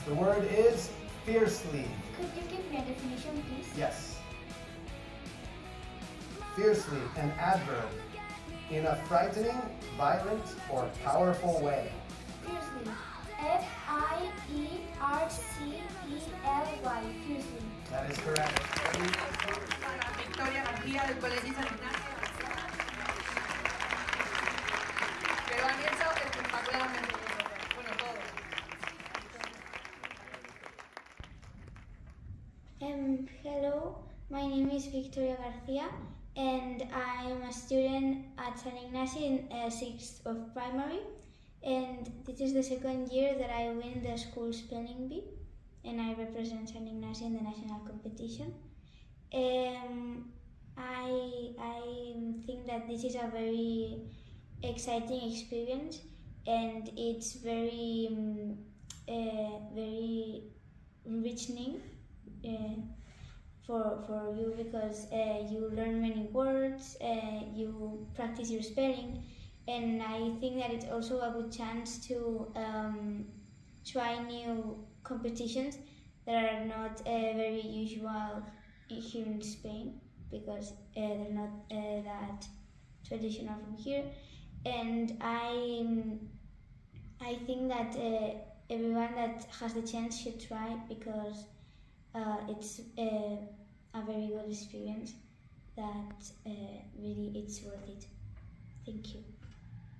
The word is fiercely. Could you give me a definition, please? Yes. Fiercely, an adverb. In a frightening, violent, or powerful way. Fiercely. F-I-E-R-C-E-L-Y. Fiercely. That is correct. Para Victoria Garcia del Colegio San Ignacio. Que lo han hecho espectacularmente vosotros. Bueno, todos. Hello, my name is Victoria Garcia and I am a student at San Ignacio in 6th of primary, and this is the second year that I win the school spelling bee and I represent San Ignacio in the national competition. I think that this is a very exciting experience and it's very enriching for you because you learn many words, you practice your spelling, and I think that it's also a good chance to try new competitions that are not very usual here in Spain because they're not that traditional from here. And I think that everyone that has the chance should try because it's a very good experience that really it's worth it. Thank you.